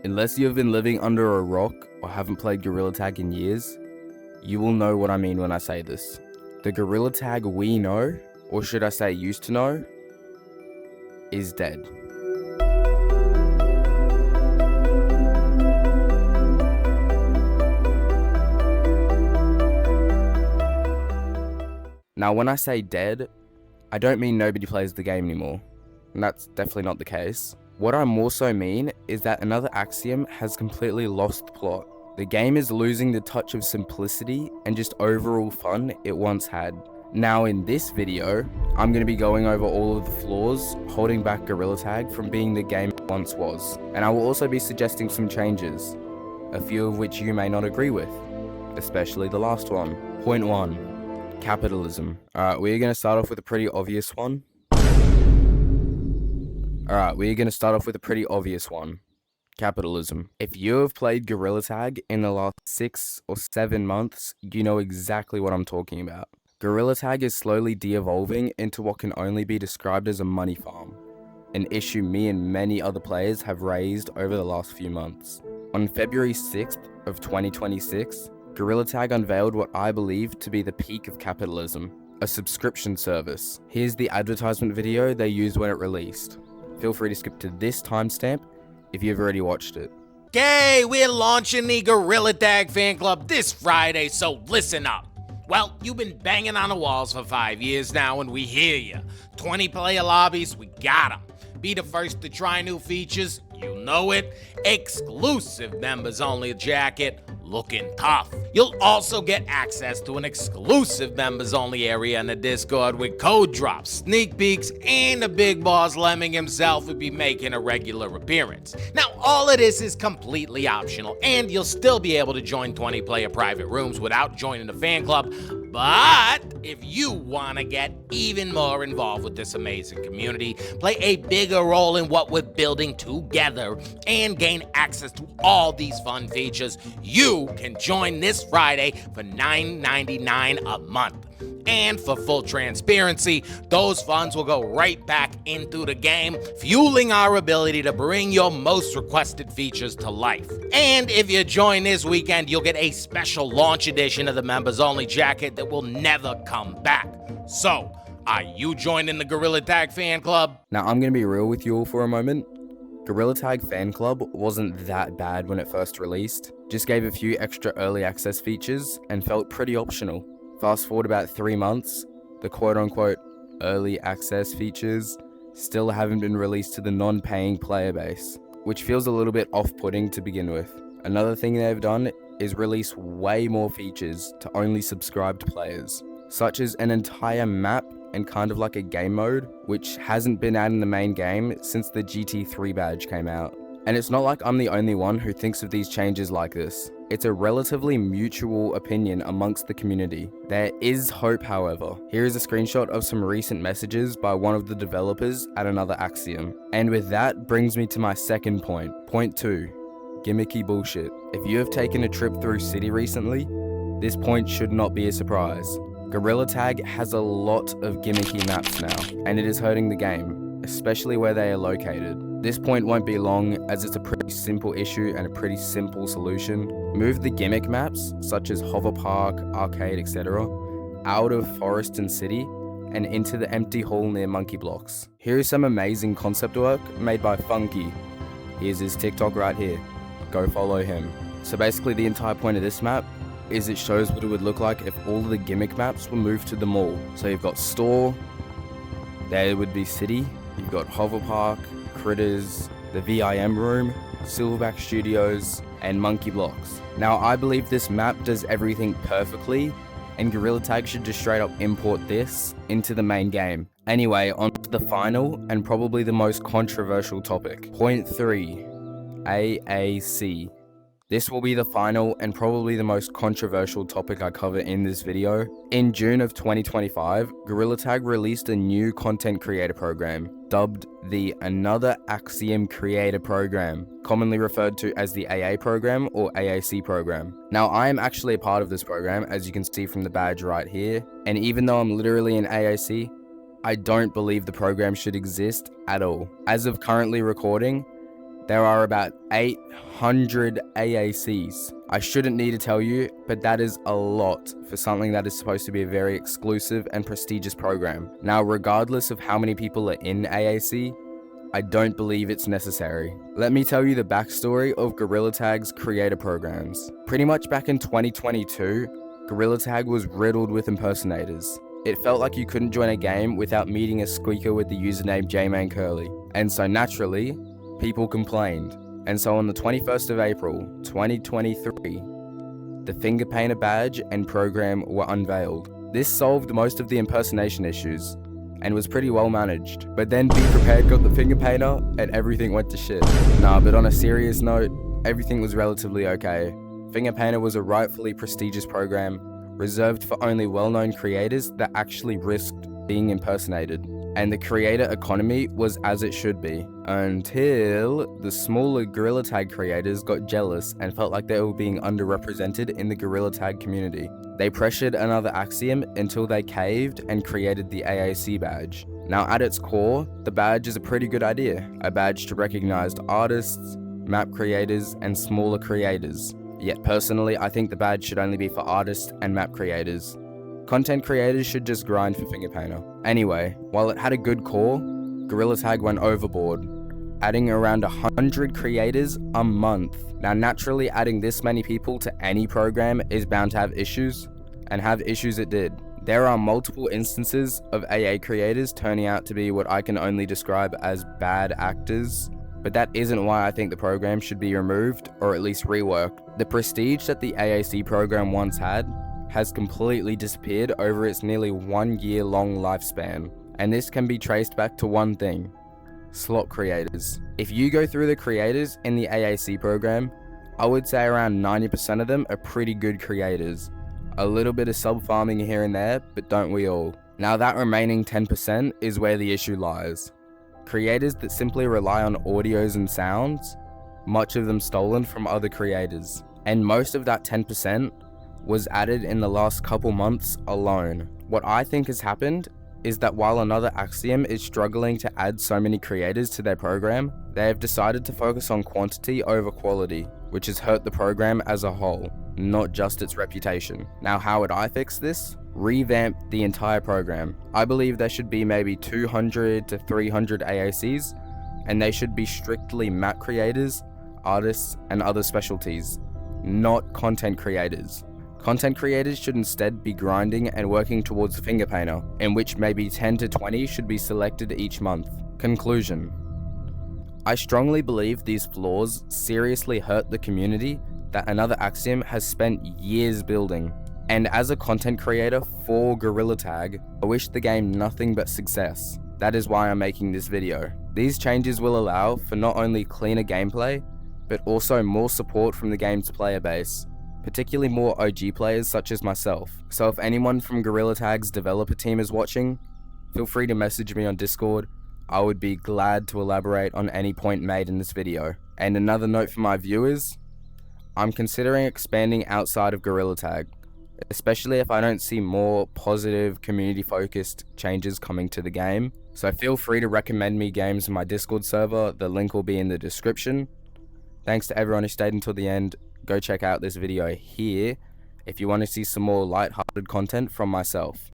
Unless you have been living under a rock or haven't played Gorilla Tag in years, you will know what I mean when I say this. The Gorilla Tag we know, or should I say used to know, is dead. Now when I say dead, I don't mean nobody plays the game anymore, and that's definitely not the case. What I more so mean is that Another Axiom has completely lost the plot. The game is losing the touch of simplicity and just overall fun it once had. Now in this video, I'm going to be going over all of the flaws holding back Gorilla Tag from being the game it once was. And I will also be suggesting some changes, a few of which you may not agree with, especially the last one. Point 1. Capitalism. Alright, we're going to start off with a pretty obvious one. Capitalism. If you have played Gorilla Tag in the last 6 or 7 months, you know exactly what I'm talking about. Gorilla Tag is slowly de-evolving into what can only be described as a money farm, an issue me and many other players have raised over the last few months. On February 6th of 2026, Gorilla Tag unveiled what I believe to be the peak of capitalism, a subscription service. Here's the advertisement video they used when it released. Feel free to skip to this timestamp if you've already watched it. Okay, we're launching the Gorilla Tag fan club this Friday, so listen up. Well, you've been banging on the walls for 5 years now, and we hear you. 20-player lobbies, we got them. Be the first to try new features, you know it. Exclusive members-only jacket, looking tough. You'll also get access to an exclusive members-only area in the Discord with code drops, sneak peeks, and the big boss Lemming himself will be making a regular appearance. Now, all of this is completely optional, and you'll still be able to join 20-player private rooms without joining the fan club. But if you want to get even more involved with this amazing community, play a bigger role in what we're building together, and gain access to all these fun features, you can join this Friday for $9.99 a month. And for full transparency, those funds will go right back into the game, fueling our ability to bring your most requested features to life. And if you join this weekend, you'll get a special launch edition of the members only jacket that will never come back. So, are you joining the Gorilla Tag fan club? Now I'm going to be real with you all for a moment. Gorilla Tag fan club wasn't that bad when it first released, just gave a few extra early access features and felt pretty optional. Fast forward about 3 months, the quote-unquote early access features still haven't been released to the non-paying player base, which feels a little bit off-putting to begin with. Another thing they've done is release way more features to only subscribed players, such as an entire map and kind of like a game mode, which hasn't been out in the main game since the GT3 badge came out. And it's not like I'm the only one who thinks of these changes like this. It's a relatively mutual opinion amongst the community. There is hope, however. Here is a screenshot of some recent messages by one of the developers at Another Axiom. And with that brings me to my second point. Point 2. Gimmicky bullshit. If you have taken a trip through City recently, this point should not be a surprise. Gorilla Tag has a lot of gimmicky maps now, and it is hurting the game, especially where they are located. This point won't be long, as it's a pretty simple issue and a pretty simple solution. Move the gimmick maps, such as Hover Park, Arcade, etc., out of Forest and City, and into the empty hall near Monkey Blocks. Here is some amazing concept work made by Funky. Here's his TikTok right here. Go follow him. So basically the entire point of this map is it shows what it would look like if all of the gimmick maps were moved to the mall. So you've got Store, there would be City, you've got Hover Park, Critters, the VIM Room, Silverback Studios, and Monkey Blocks. Now I believe this map does everything perfectly, and Gorilla Tag should just straight up import this into the main game. Anyway, on to the final and probably the most controversial topic. Point 3. AAC. This will be the final and probably the most controversial topic I cover in this video. In June of 2025, Gorilla Tag released a new content creator program, dubbed the Another Axiom Creator Program, commonly referred to as the AA program or AAC program. Now, I am actually a part of this program, as you can see from the badge right here, and even though I'm literally in AAC, I don't believe the program should exist at all. As of currently recording, There are about 800 AACs. I shouldn't need to tell you, but that is a lot for something that is supposed to be a very exclusive and prestigious program. Now, regardless of how many people are in AAC, I don't believe it's necessary. Let me tell you the backstory of Gorilla Tag's creator programs. Pretty much back in 2022, Gorilla Tag was riddled with impersonators. It felt like you couldn't join a game without meeting a squeaker with the username JManCurly. And so naturally, people complained. And so on the 21st of April, 2023, the Finger Painter badge and program were unveiled. This solved most of the impersonation issues and was pretty well managed. But then Be Prepared got the Finger Painter and everything went to shit. Nah, but on a serious note, everything was relatively okay. Finger Painter was a rightfully prestigious program reserved for only well-known creators that actually risked being impersonated. And the creator economy was as it should be, until the smaller Gorilla Tag creators got jealous and felt like they were being underrepresented in the Gorilla Tag community. They pressured Another Axiom until they caved and created the AAC badge. Now at its core, the badge is a pretty good idea, a badge to recognize artists, map creators, and smaller creators. Yet personally, I think the badge should only be for artists and map creators. Content creators should just grind for Finger Painter. Anyway, while it had a good core, Gorilla Tag went overboard, adding around 100 creators a month. Now naturally, adding this many people to any program is bound to have issues, and have issues it did. There are multiple instances of AA creators turning out to be what I can only describe as bad actors, but that isn't why I think the program should be removed or at least reworked. The prestige that the AAC program once had has completely disappeared over its nearly 1 year long lifespan. And this can be traced back to one thing: slot creators. If you go through the creators in the AAC program, I would say around 90% of them are pretty good creators. A little bit of sub farming here and there, but don't we all? Now that remaining 10% is where the issue lies. Creators that simply rely on audios and sounds, much of them stolen from other creators. And most of that 10% was added in the last couple months alone. What I think has happened is that while Another Axiom is struggling to add so many creators to their program, they have decided to focus on quantity over quality, which has hurt the program as a whole, not just its reputation. Now, how would I fix this? Revamp the entire program. I believe there should be maybe 200 to 300 AACs, and they should be strictly map creators, artists, and other specialties, not content creators. Content creators should instead be grinding and working towards Finger Painter, in which maybe 10 to 20 should be selected each month. Conclusion. I strongly believe these flaws seriously hurt the community that Another Axiom has spent years building. And as a content creator for Gorilla Tag, I wish the game nothing but success. That is why I'm making this video. These changes will allow for not only cleaner gameplay, but also more support from the game's player base, particularly more OG players such as myself. So if anyone from Gorilla Tag's developer team is watching, feel free to message me on Discord. I would be glad to elaborate on any point made in this video. And another note for my viewers, I'm considering expanding outside of Gorilla Tag, especially if I don't see more positive community-focused changes coming to the game. So feel free to recommend me games in my Discord server, the link will be in the description. Thanks to everyone who stayed until the end. Go check out this video here if you want to see some more light-hearted content from myself.